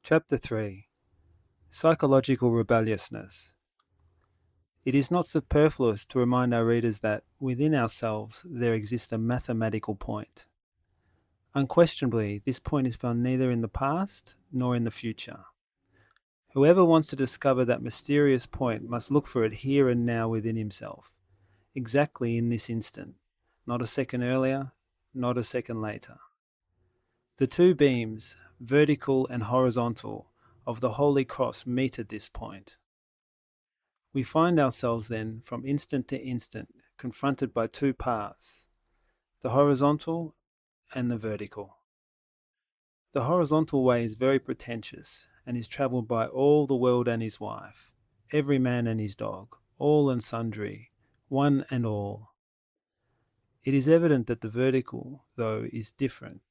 Chapter 3. Psychological Rebelliousness. It is not superfluous to remind our readers that, within ourselves, there exists a mathematical point. Unquestionably, this point is found neither in the past nor in the future. Whoever wants to discover that mysterious point must look for it here and now within himself, exactly in this instant, not a second earlier, not a second later. The two beams, vertical and horizontal, of the Holy Cross meet at this point. We find ourselves then, from instant to instant, confronted by two paths, the horizontal and the vertical. The horizontal way is very pretentious and is travelled by all the world and his wife, every man and his dog, all and sundry, one and all. It is evident that the vertical, though, is different.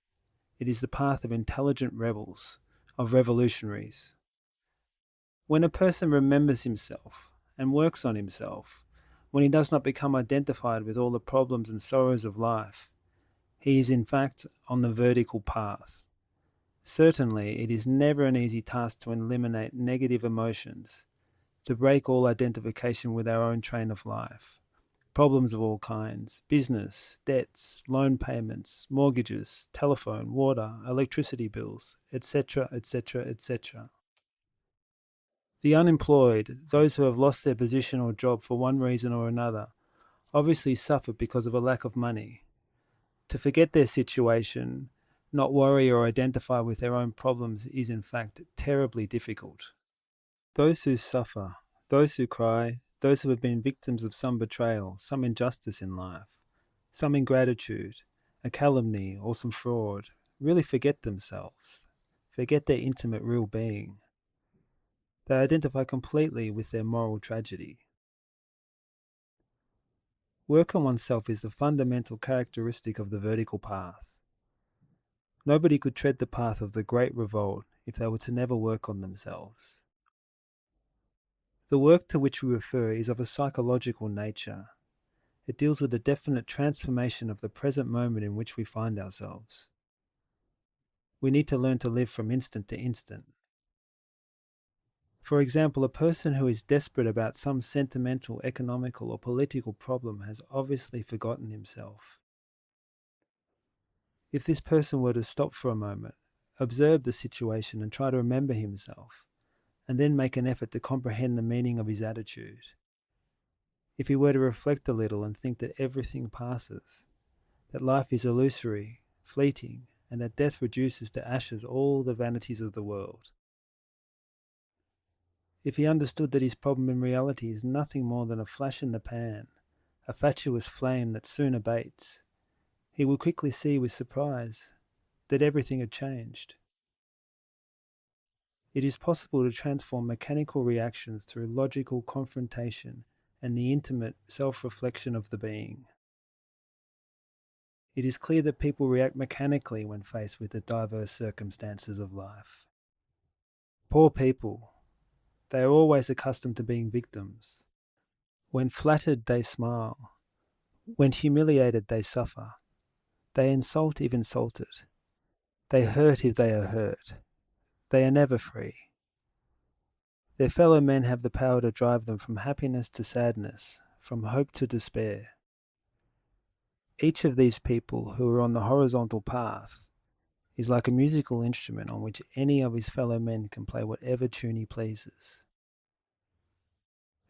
It is the path of intelligent rebels, of revolutionaries. When a person remembers himself and works on himself, when he does not become identified with all the problems and sorrows of life, he is in fact on the vertical path. Certainly, it is never an easy task to eliminate negative emotions, to break all identification with our own train of life. Problems of all kinds, business, debts, loan payments, mortgages, telephone, water, electricity bills, etc., etc., etc. The unemployed, those who have lost their position or job for one reason or another, obviously suffer because of a lack of money. To forget their situation, not worry or identify with their own problems is in fact terribly difficult. Those who suffer, those who cry, those who have been victims of some betrayal, some injustice in life, some ingratitude, a calumny or some fraud, really forget themselves, forget their intimate real being. They identify completely with their moral tragedy. Work on oneself is the fundamental characteristic of the vertical path. Nobody could tread the path of the Great Revolt if they were to never work on themselves. The work to which we refer is of a psychological nature. It deals with the definite transformation of the present moment in which we find ourselves. We need to learn to live from instant to instant. For example, a person who is desperate about some sentimental, economical, or political problem has obviously forgotten himself. If this person were to stop for a moment, observe the situation and try to remember himself, and then make an effort to comprehend the meaning of his attitude. If he were to reflect a little and think that everything passes, that life is illusory, fleeting, and that death reduces to ashes all the vanities of the world. If he understood that his problem in reality is nothing more than a flash in the pan, a fatuous flame that soon abates, he would quickly see with surprise that everything had changed. It is possible to transform mechanical reactions through logical confrontation and the intimate self-reflection of the being. It is clear that people react mechanically when faced with the diverse circumstances of life. Poor people, they are always accustomed to being victims. When flattered, they smile. When humiliated, they suffer. They insult if insulted. They hurt if they are hurt. They are never free. Their fellow men have the power to drive them from happiness to sadness, from hope to despair. Each of these people who are on the horizontal path is like a musical instrument on which any of his fellow men can play whatever tune he pleases.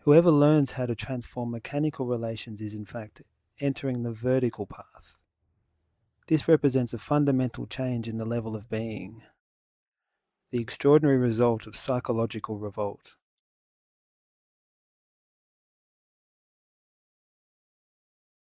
Whoever learns how to transform mechanical relations is in fact entering the vertical path. This represents a fundamental change in the level of being, the extraordinary result of psychological revolt.